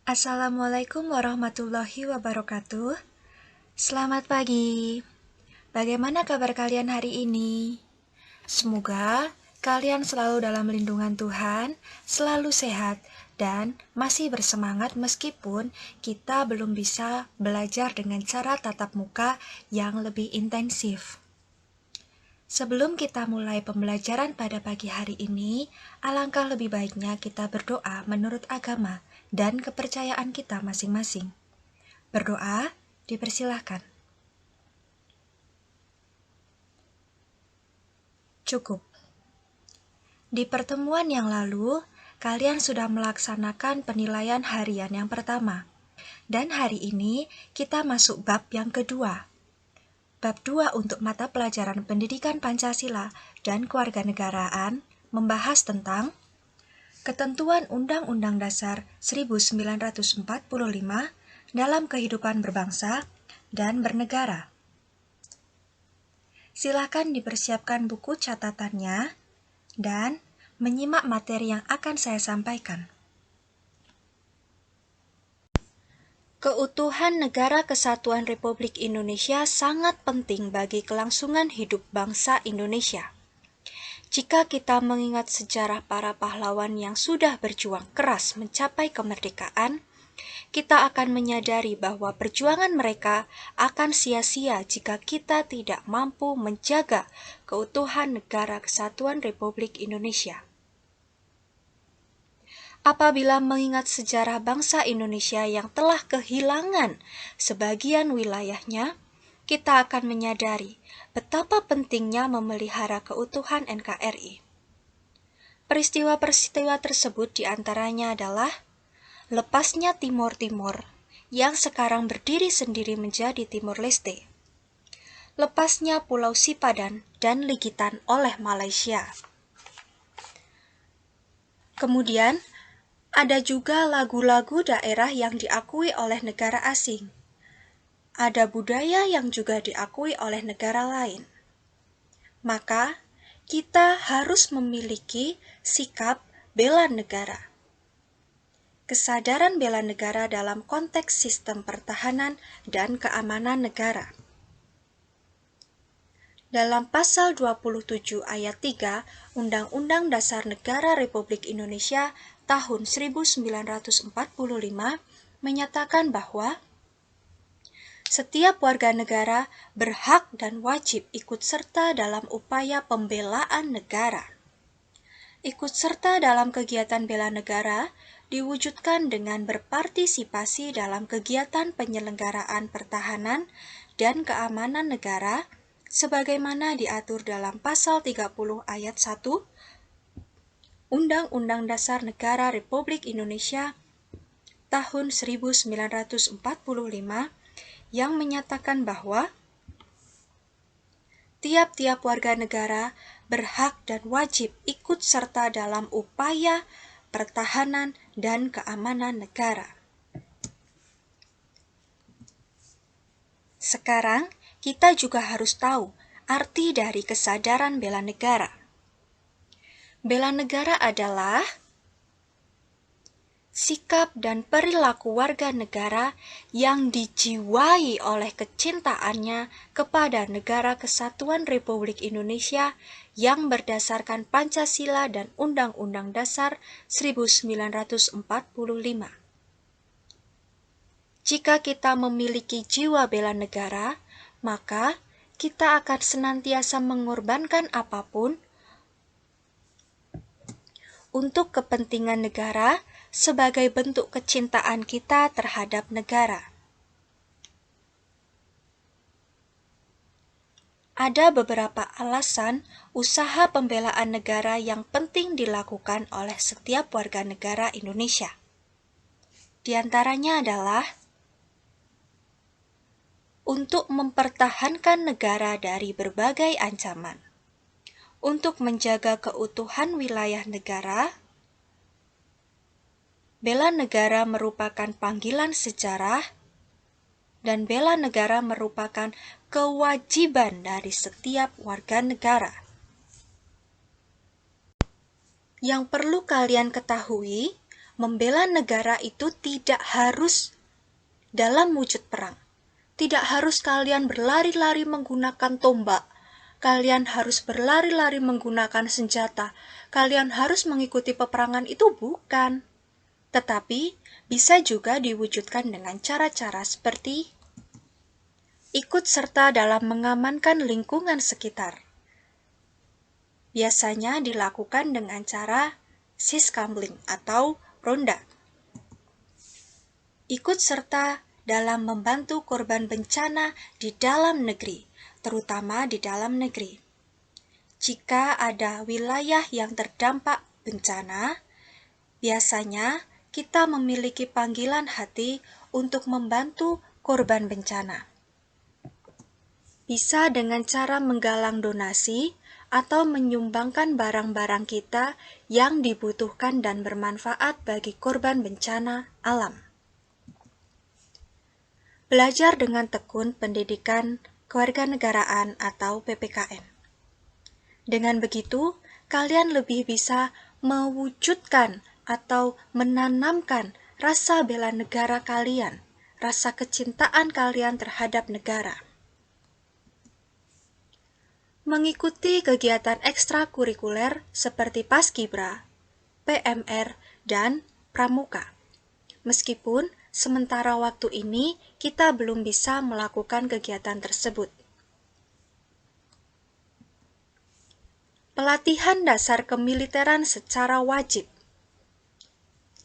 Assalamualaikum warahmatullahi wabarakatuh. Selamat pagi. Bagaimana kabar kalian hari ini? Semoga kalian selalu dalam lindungan Tuhan, selalu sehat, dan masih bersemangat meskipun kita belum bisa belajar dengan cara tatap muka yang lebih intensif. Sebelum kita mulai pembelajaran pada pagi hari ini, alangkah lebih baiknya kita berdoa menurut agama dan kepercayaan kita masing-masing. Berdoa, dipersilahkan. Cukup. Di pertemuan yang lalu, kalian sudah melaksanakan penilaian harian yang pertama. Dan hari ini kita masuk bab yang kedua. Bab 2 untuk mata pelajaran pendidikan Pancasila dan kewarganegaraan membahas tentang ketentuan Undang-Undang Dasar 1945 dalam kehidupan berbangsa dan bernegara. Silakan dipersiapkan buku catatannya dan menyimak materi yang akan saya sampaikan. Keutuhan Negara Kesatuan Republik Indonesia sangat penting bagi kelangsungan hidup bangsa Indonesia. Jika kita mengingat sejarah para pahlawan yang sudah berjuang keras mencapai kemerdekaan, kita akan menyadari bahwa perjuangan mereka akan sia-sia jika kita tidak mampu menjaga keutuhan Negara Kesatuan Republik Indonesia. Apabila mengingat sejarah bangsa Indonesia yang telah kehilangan sebagian wilayahnya, kita akan menyadari betapa pentingnya memelihara keutuhan NKRI. Peristiwa-peristiwa tersebut diantaranya adalah lepasnya Timor Timur, yang sekarang berdiri sendiri menjadi Timor Leste, lepasnya Pulau Sipadan dan Ligitan oleh Malaysia. Kemudian, ada juga lagu-lagu daerah yang diakui oleh negara asing. Ada budaya yang juga diakui oleh negara lain. Maka, kita harus memiliki sikap bela negara. Kesadaran bela negara dalam konteks sistem pertahanan dan keamanan negara. Dalam pasal 27 ayat 3 Undang-Undang Dasar Negara Republik Indonesia tahun 1945 menyatakan bahwa setiap warga negara berhak dan wajib ikut serta dalam upaya pembelaan negara. Ikut serta dalam kegiatan bela negara diwujudkan dengan berpartisipasi dalam kegiatan penyelenggaraan pertahanan dan keamanan negara sebagaimana diatur dalam pasal 30 ayat 1 Undang-Undang Dasar Negara Republik Indonesia tahun 1945 yang menyatakan bahwa tiap-tiap warga negara berhak dan wajib ikut serta dalam upaya pertahanan dan keamanan negara. Sekarang, kita juga harus tahu arti dari kesadaran bela negara. Bela negara adalah sikap dan perilaku warga negara yang dijiwai oleh kecintaannya kepada Negara Kesatuan Republik Indonesia yang berdasarkan Pancasila dan Undang-Undang Dasar 1945. Jika kita memiliki jiwa bela negara, maka kita akan senantiasa mengorbankan apapun untuk kepentingan negara sebagai bentuk kecintaan kita terhadap negara. Ada beberapa alasan usaha pembelaan negara yang penting dilakukan oleh setiap warga negara Indonesia. Di antaranya adalah untuk mempertahankan negara dari berbagai ancaman, untuk menjaga keutuhan wilayah negara. Bela negara merupakan panggilan sejarah, dan bela negara merupakan kewajiban dari setiap warga negara. Yang perlu kalian ketahui membela negara itu tidak harus dalam wujud perang. Tidak harus kalian berlari-lari menggunakan tombak. Kalian harus berlari-lari menggunakan senjata. Kalian harus mengikuti peperangan, itu bukan. Tetapi bisa juga diwujudkan dengan cara-cara seperti ikut serta dalam mengamankan lingkungan sekitar. Biasanya dilakukan dengan cara siskambling atau ronda. Ikut serta dalam membantu korban bencana di dalam negeri, terutama di dalam negeri. Jika ada wilayah yang terdampak bencana, biasanya kita memiliki panggilan hati untuk membantu korban bencana. Bisa dengan cara menggalang donasi atau menyumbangkan barang-barang kita yang dibutuhkan dan bermanfaat bagi korban bencana alam. Belajar dengan tekun pendidikan kewarganegaraan atau PPKN. Dengan begitu, kalian lebih bisa mewujudkan atau menanamkan rasa bela negara kalian, rasa kecintaan kalian terhadap negara. Mengikuti kegiatan ekstrakurikuler seperti Paskibra, PMR, dan Pramuka. Meskipun sementara waktu ini kita belum bisa melakukan kegiatan tersebut. Pelatihan dasar kemiliteran secara wajib.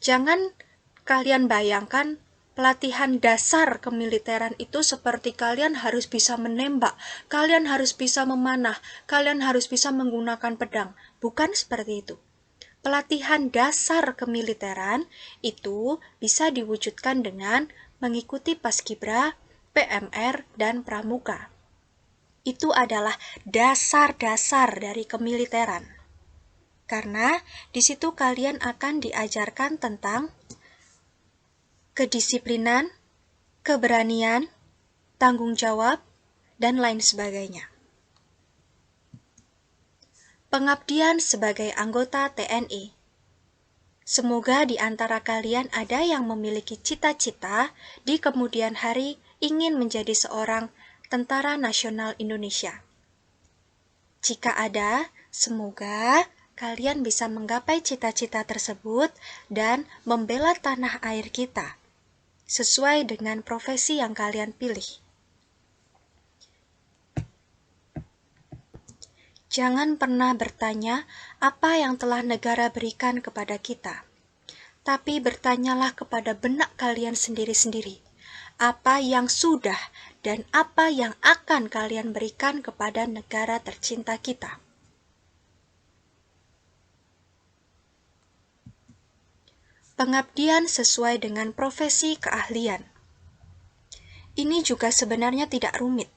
Jangan kalian bayangkan pelatihan dasar kemiliteran itu seperti kalian harus bisa menembak, kalian harus bisa memanah, kalian harus bisa menggunakan pedang. Bukan seperti itu. Pelatihan dasar kemiliteran itu bisa diwujudkan dengan mengikuti Paskibra, PMR, dan Pramuka. Itu adalah dasar-dasar dari kemiliteran. Karena di situ kalian akan diajarkan tentang kedisiplinan, keberanian, tanggung jawab, dan lain sebagainya. Pengabdian sebagai anggota TNI. Semoga di antara kalian ada yang memiliki cita-cita di kemudian hari ingin menjadi seorang tentara nasional Indonesia. Jika ada, semoga kalian bisa menggapai cita-cita tersebut dan membela tanah air kita sesuai dengan profesi yang kalian pilih. Jangan pernah bertanya apa yang telah negara berikan kepada kita, tapi bertanyalah kepada benak kalian sendiri-sendiri, apa yang sudah dan apa yang akan kalian berikan kepada negara tercinta kita. Pengabdian sesuai dengan profesi keahlian. Ini juga sebenarnya tidak rumit.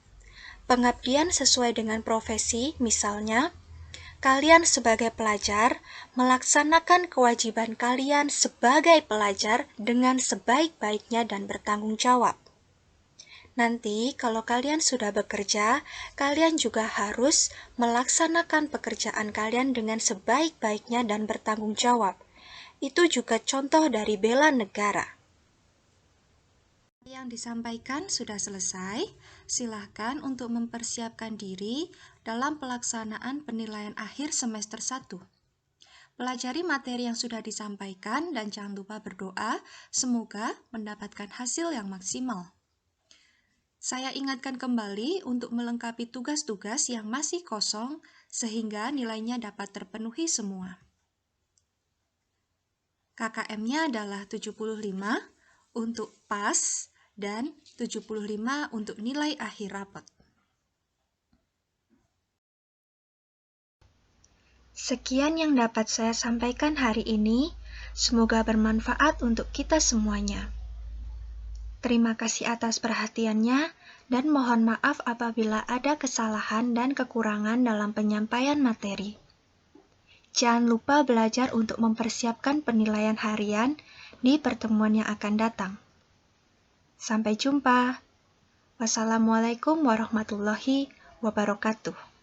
Pengabdian sesuai dengan profesi, misalnya, kalian sebagai pelajar melaksanakan kewajiban kalian sebagai pelajar dengan sebaik-baiknya dan bertanggung jawab. Nanti, kalau kalian sudah bekerja, kalian juga harus melaksanakan pekerjaan kalian dengan sebaik-baiknya dan bertanggung jawab. Itu juga contoh dari bela negara. Yang disampaikan sudah selesai. Silahkan untuk mempersiapkan diri dalam pelaksanaan penilaian akhir semester 1. Pelajari materi yang sudah disampaikan dan jangan lupa berdoa, semoga mendapatkan hasil yang maksimal. Saya ingatkan kembali untuk melengkapi tugas-tugas yang masih kosong sehingga nilainya dapat terpenuhi semua. KKM-nya adalah 75 untuk PAS dan 75 untuk nilai akhir rapot. Sekian yang dapat saya sampaikan hari ini. Semoga bermanfaat untuk kita semuanya. Terima kasih atas perhatiannya dan mohon maaf apabila ada kesalahan dan kekurangan dalam penyampaian materi. Jangan lupa belajar untuk mempersiapkan penilaian harian di pertemuan yang akan datang. Sampai jumpa. Wassalamualaikum warahmatullahi wabarakatuh.